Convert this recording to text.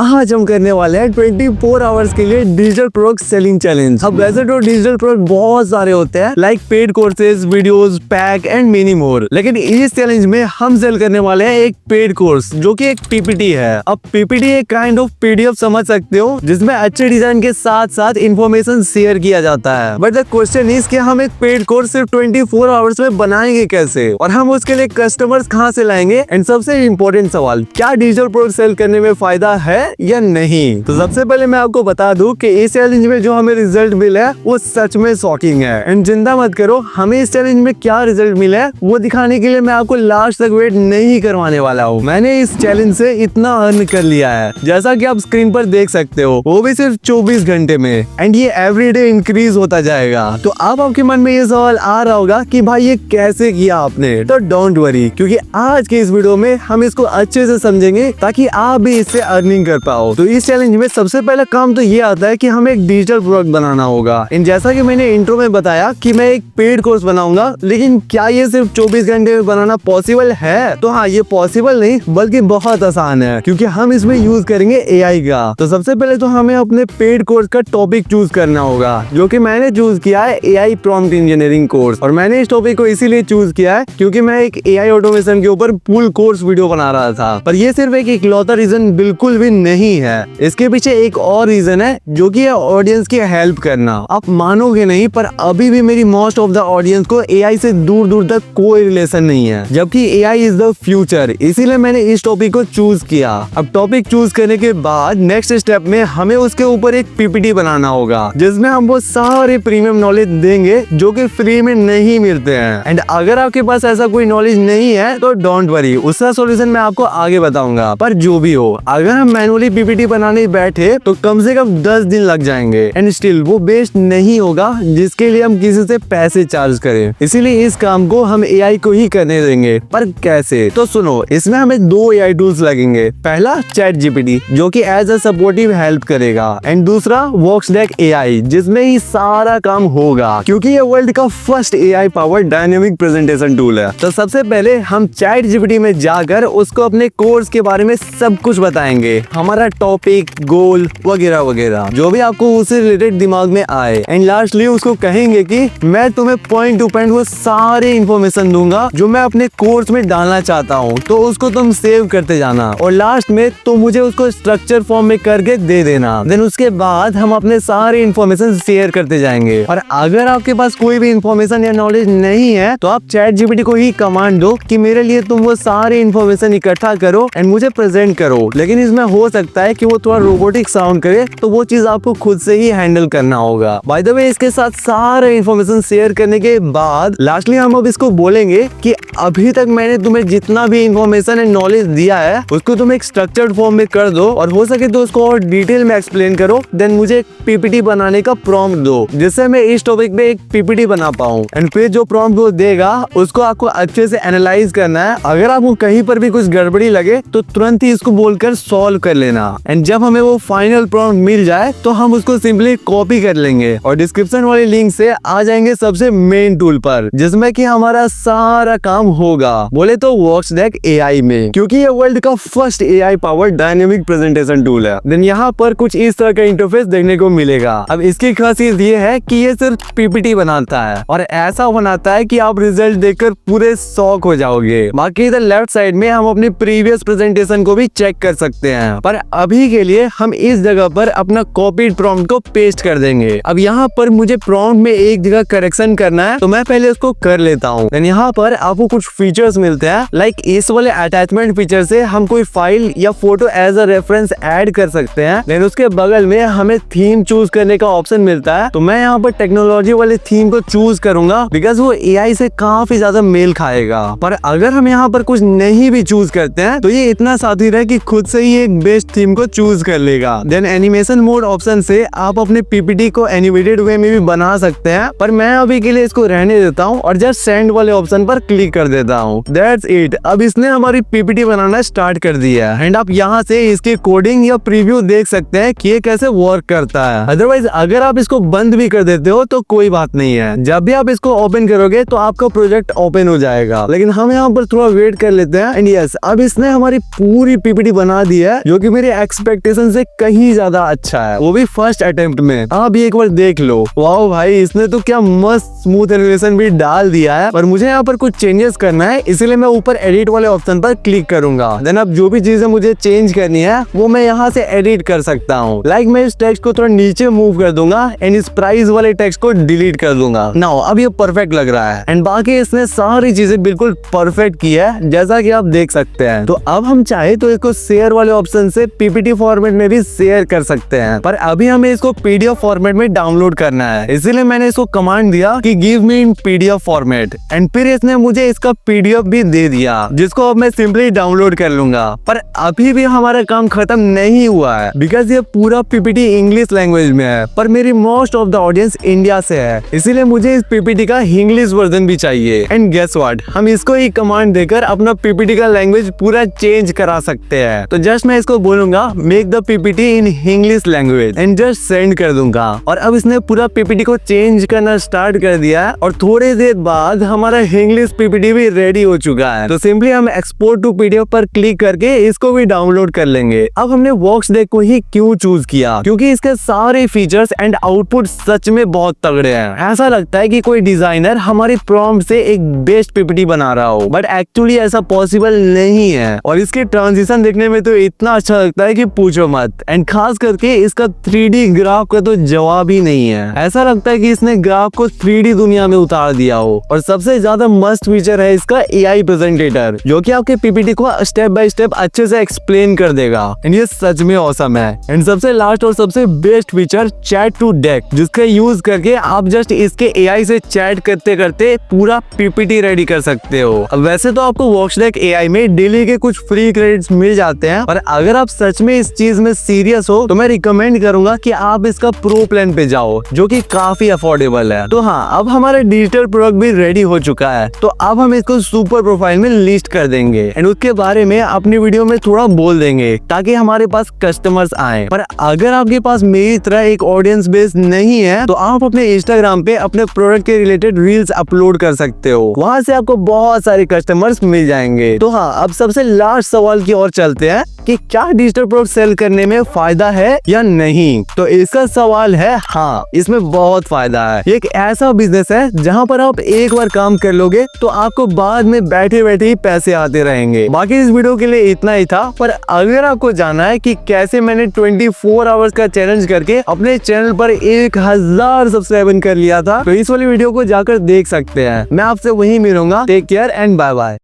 आज हम करने वाले हैं 24 आवर्स के लिए डिजिटल प्रोडक्ट सेलिंग चैलेंज। अब वैसे तो डिजिटल प्रोडक्ट बहुत सारे होते हैं, like paid courses, videos, pack and many more, लेकिन इस चैलेंज में हम सेल करने वाले हैं एक पेड कोर्स जो कि एक पीपीटी है। अब पीपीटी एक काइंड ऑफ पीडीएफ समझ सकते हो, जिसमें अच्छे डिजाइन के साथ साथ इंफॉर्मेशन शेयर किया जाता है। बट द क्वेश्चन इज कि हम एक पेड कोर्स सिर्फ 24 आवर्स में बनाएंगे कैसे, और हम उसके लिए कस्टमर्स कहाँ से लाएंगे। एंड सबसे इम्पोर्टेंट सवाल, क्या डिजिटल प्रोडक्ट सेल करने में फायदा है या नहीं। तो सबसे पहले मैं आपको बता दूं कि इस चैलेंज में जो हमें रिजल्ट मिला है वो सच में शॉकिंग है। एंड चिंता मत करो, हमें इस चैलेंज में क्या रिजल्ट मिला है वो दिखाने के लिए मैं आपको लास्ट तक वेट नहीं करवाने वाला हूँ। मैंने इस चैलेंज से इतना अर्न कर लिया है, जैसा कि आप स्क्रीन पर देख सकते हो, वो भी सिर्फ 24 घंटे में। एंड ये एवरीडे इंक्रीज होता जाएगा। तो अब आपके मन में ये सवाल आ रहा होगा कि भाई ये कैसे किया आपने। तो डोंट वरी, क्योंकि आज के इस वीडियो में हम इसको अच्छे से समझेंगे ताकि आप भी इससे अर्निंग कर पाओ। तो इस चैलेंज में सबसे पहला काम तो ये आता है कि हमें एक डिजिटल प्रोडक्ट बनाना होगा। इन जैसा कि मैंने इंट्रो में बताया कि मैं एक पेड कोर्स बनाऊंगा, लेकिन क्या ये सिर्फ 24 घंटे में बनाना पॉसिबल है? तो हाँ, ये पॉसिबल नहीं बल्कि बहुत आसान है, क्योंकि हम इसमें यूज करेंगे एआई का। तो सबसे पहले तो हमें अपने पेड कोर्स का टॉपिक चूज करना होगा, जो कि मैंने चूज किया है एआई प्रॉम्प्ट इंजीनियरिंग कोर्स। और मैंने इस टॉपिक को इसीलिए चूज किया है क्योंकि मैं एक एआई ऑटोमेशन के ऊपर फुल कोर्स वीडियो बना रहा था। पर ये सिर्फ एक इकलौता रीजन बिल्कुल भी नहीं है, इसके पीछे एक और रीजन है, जो कि है ऑडियंस की हेल्प करना। आप मानोगे नहीं, पर अभी भी मेरी मोस्ट ऑफ द ऑडियंस को एआई से दूर दूर तक कोई रिलेशन नहीं है, जबकि एआई इज द फ्यूचर। इसीलिए मैंने इस टॉपिक को चूज किया। अब टॉपिक चूज करने के बाद नेक्स्ट स्टेप में हमें उसके ऊपर एक पीपीटी बनाना होगा, जिसमें हम वो सारे प्रीमियम नॉलेज देंगे जो कि फ्री में नहीं मिलते हैं। एंड अगर आपके पास ऐसा कोई नॉलेज नहीं है तो डोंट वरी, उसका सॉल्यूशन मैं आपको आगे बताऊंगा। पर जो भी हो, अगर हम मैनुअली पीपीटी बनाने बैठे तो कम से कम 10 दिन लग जाएंगे, एंड स्टिल वो बेस्ट नहीं होगा जिसके लिए हम किसी से पैसे चार्ज करें। इसीलिए इस काम को हम एआई को ही करने देंगे। पर कैसे? तो सुनो, इसमें हमें 2 एआई टूल्स लगेंगे। पहला चैट जीपीटी, जो कि एज अ सपोर्टिव हेल्प करेगा, एंड दूसरा वॉक्सडेक एआई, जिसमें ही सारा काम होगा, क्योंकि ये वर्ल्ड का first AI powered dynamic presentation tool है। तो सबसे पहले हम चैट जीपीटी में जाकर उसको अपने कोर्स के बारे में सब कुछ बताएंगे, हमारा टॉपिक, गोल वगैरह वगैरह, जो भी आपको उससे रिलेटेड दिमाग में आए। एंड लास्टली उसको कहेंगे कि मैं तुम्हें पॉइंट टू पॉइंट वो सारे इंफॉर्मेशन दूंगा जो मैं अपने कोर्स में डालना चाहता हूँ, तो उसको तुम सेव करते जाना, और लास्ट में तो मुझे उसको स्ट्रक्चर फॉर्म में करके दे देना। देन उसके बाद हम अपने सारे इंफॉर्मेशन शेयर करते जाएंगे। और अगर आपके पास कोई भी इंफॉर्मेशन या नॉलेज नहीं है तो आप चैट जीपीटी को ही कमांड दो कि मेरे लिए तुम वो सारे इंफॉर्मेशन इकट्ठा करो एंड मुझे प्रेजेंट करो। लेकिन इसमें हो सकता है कि वो थोड़ा रोबोटिक साउंड करे, तो वो चीज आपको खुद से ही हैंडल करना होगा। बाय द वे, इसके साथ सारे इंफॉर्मेशन शेयर करने के बाद लास्टली हम अब इसको बोलेंगे कि अभी तक मैंने तुम्हें जितना भी इंफॉर्मेशन एंड नॉलेज दिया है उसको तुम एक स्ट्रक्चर्ड फॉर्म में कर दो, और हो सके तो उसको और डिटेल में एक्सप्लेन करो। देन मुझे एक पीपीटी बनाने का प्रॉम्प्ट दो, जिससे मैं इस टॉपिक पे एक पीपीटी बना पाऊँ। एंड फिर जो प्रॉम्प्ट वो देगा उसको आपको अच्छे से एनालाइज करना है। अगर आपको कहीं पर भी कुछ गड़बड़ी लगे तो तुरंत ही इसको बोलकर सॉल्व कर लेना। एंड जब हमें वो फाइनल प्रॉम्प्ट मिल जाए तो हम उसको सिंपली कॉपी कर लेंगे और डिस्क्रिप्शन वाली लिंक से आ जाएंगे सबसे मेन टूल पर, जिसमें कि हमारा सारा काम होगा, बोले तो वॉक्सडेक एआई में, क्योंकि ये वर्ल्ड का first AI powered dynamic presentation tool है। देन यहाँ पर कुछ इस तरह का इंटरफेस देखने को मिलेगा। अब इसकी खासियत ये है कि ये सिर्फ पीपीटी बनाता है, और ऐसा बनाता है कि आप रिजल्ट देखकर पूरे शॉक हो जाओगे। बाकी इधर लेफ्ट साइड में हम अपनी प्रीवियस प्रेजेंटेशन को भी चेक कर सकते हैं। पर अभी के लिए हम इस जगह पर अपना कॉपीड प्रॉम्प्ट को पेस्ट कर देंगे। अब यहाँ पर मुझे प्रॉम्प्ट में एक जगह करेक्शन करना है, तो मैं पहले उसको कर लेता हूँ। देन यहाँ पर आपको कुछ फीचर्स मिलते हैं, लाइक इस वाले अटैचमेंट फीचर से हम कोई फाइल या photo as a reference add कर सकते हैं। देन उसके बगल में हमें थीम चूज करने का ऑप्शन मिलता है, तो मैं यहाँ पर टेक्नोलॉजी वाले थीम को चूज करूंगा, बिकॉज वो एआई से काफी ज्यादा मेल खाएगा। पर अगर हम यहाँ पर कुछ नहीं भी चूज करते हैं तो ये इतना साथी है कि खुद से ही एक बेस्ट थीम को चूज कर लेगा। देन एनिमेशन मोड ऑप्शन से आप अपने पीपीटी को एनिमेटेड वे में भी बना सकते हैं, पर मैं अभी के लिए इसको रहने देता हूँ और जस्ट सेंड वाले ऑप्शन पर क्लिक कर देता हूँ। That's it. अब इसने हमारी पीपीटी बनाना स्टार्ट कर दिया है, एंड आप यहाँ से इसकी कोडिंग या प्रीव्यू देख सकते हैं कि ये कैसे वर्क करता है। अदरवाइज अगर आप इसको बंद भी कर देते हो तो कोई बात नहीं है, जब भी आप इसको ओपन करोगे तो आपका प्रोजेक्ट ओपन हो जाएगा। लेकिन हम यहाँ पर थोड़ा वेट कर लेते हैं। एंड यस, अब इसने हमारी पूरी पीपीटी बना दी है, जो कि मेरे एक्सपेक्टेशन से कहीं ज्यादा अच्छा है, वो भी फर्स्ट अटेम्प्ट में। आप भी एक बार देख लो। वाओ भाई, इसने तो क्या मस्त स्मूथ एनिमेशन भी डाल दिया है। पर मुझे यहाँ पर कुछ चेंजेस करना है, इसलिए मैं ऊपर एडिट वाले ऑप्शन पर क्लिक करूंगा। देन अब जो भी चीजें मुझे चेंज करनी है वो मैं यहाँ से एडिट कर सकता हूँ। लाइक मैं इस टेक्स्ट को थोड़ा नीचे मूव कर दूंगा एंड इस प्राइस वाले टेक्स्ट को डिलीट कर दूंगा। नाउ अब ये परफेक्ट लग रहा है एंड बाकी इसने सारी चीजें बिल्कुल परफेक्ट की है, जैसा कि आप देख सकते हैं। तो अब हम चाहे तो इसको शेयर वाले ऑप्शन से पीपीटी फॉर्मेट में भी शेयर कर सकते हैं, पर अभी हमें इसको पीडीएफ फॉर्मेट में डाउनलोड करना है। इसीलिए मैंने इसको कमांड दिया कि give me in PDF format and फिर इसने मुझे इसका पीडीएफ भी दे दिया, जिसको अब मैं सिंपली डाउनलोड कर लूंगा। पर अभी भी हमारा काम खत्म नहीं हुआ है, बिकॉज ये पूरा पीपीटी इंग्लिश लैंग्वेज में है, पर मेरी most of the audience India से है, इसीलिए मुझे इस पीपीटी का इंग्लिश वर्जन भी चाहिए। एंड गेस व्हाट, हम इसको ही कमांड देकर अपना पीपीटी का लैंग्वेज पूरा चेंज करा सकते हैं। तो जस्ट मैं इसको बोलूंगा make the PPT in English language and just send कर दूंगा। और अब इसने पूरा पीपीटी को चेंज करना स्टार्ट कर दिया है और थोड़ी देर बाद हमारा इंग्लिश पीपीटी भी रेडी हो चुका है। तो सिंपली हम एक्सपोर्ट टू पीडीएफ पर क्लिक करके इसको भी डाउनलोड कर लेंगे। अब हमने वॉक्स डेक को ही क्यों चूज किया, क्योंकि इसके सारे फीचर्स एंड आउटपुट सच में बहुत तगड़े हैं। ऐसा लगता है कि कोई डिजाइनर हमारी प्रॉम्प्ट से एक बेस्ट पीपीटी बना रहा हो, बट एक्चुअली ऐसा पॉसिबल नहीं है। और इसके ट्रांजिशन देखने में तो इतना अच्छा लगता है कि पूछो मत। एंड खास करके इसका 3D ग्राफ का तो जवाब ही नहीं है। ऐसा लगता है कि इसने ग्राफ को 3D दुनिया में उतार दिया हो। और सबसे ज्यादा मस्त फीचर है इसका AI प्रेजेंटेटर, जो कि आपके पीपीटी को स्टेप बाय स्टेप अच्छे से एक्सप्लेन कर देगा। एंड ये सच में ऑसम है। एंड सबसे लास्ट और सबसे best feature chat to deck, जिसका यूज करके आप जस्ट इसके AI से चैट करते करते पूरा पीपीटी रेडी कर सकते हो। अब वैसे तो आपको वॉक्सडेक AI में डेली के कुछ फ्री क्रेडिट्स मिल जाते हैं, पर अगर आप सच में इस चीज में सीरियस हो तो मैं रिकमेंड करूंगा कि आप इसका प्रो प्लान पे जाओ, जो कि काफी अफोर्डेबल है। तो हाँ, अब हमारा डिजिटल प्रोडक्ट भी रेडी हो चुका है। तो अब हम इसको सुपर प्रोफाइल में लिस्ट कर देंगे एंड उसके बारे में अपनी वीडियो में थोड़ा बोल देंगे, ताकि हमारे पास कस्टमर्स आए। पर अगर आपके पास मेरी तरह एक ऑडियंस बेस नहीं है, तो आप अपने इंस्टाग्राम पे अपने प्रोडक्ट के रिलेटेड रील्स अपलोड कर सकते हो। वहां से आपको बहुत सारे कस्टमर्स मिल जाएंगे। तो हाँ, अब सबसे लास्ट सवाल की ओर चलते हैं कि क्या डिजिटल प्रोडक्ट सेल करने में फायदा है या नहीं। तो इसका सवाल है हाँ, इसमें बहुत फायदा है। एक ऐसा बिजनेस है जहां पर आप एक बार काम कर लोगे तो आपको बाद में बैठे बैठे ही पैसे आते रहेंगे। बाकी इस वीडियो के लिए इतना ही था। पर अगर आपको जानना है कि कैसे मैंने 24 आवर्स का चैलेंज करके अपने चैनल पर 1000 सब्सक्राइबर कर लिया था, तो इस वाली वीडियो को जाकर देख सकते हैं। मैं आपसे वहीं मिलूंगा। Take care and bye bye.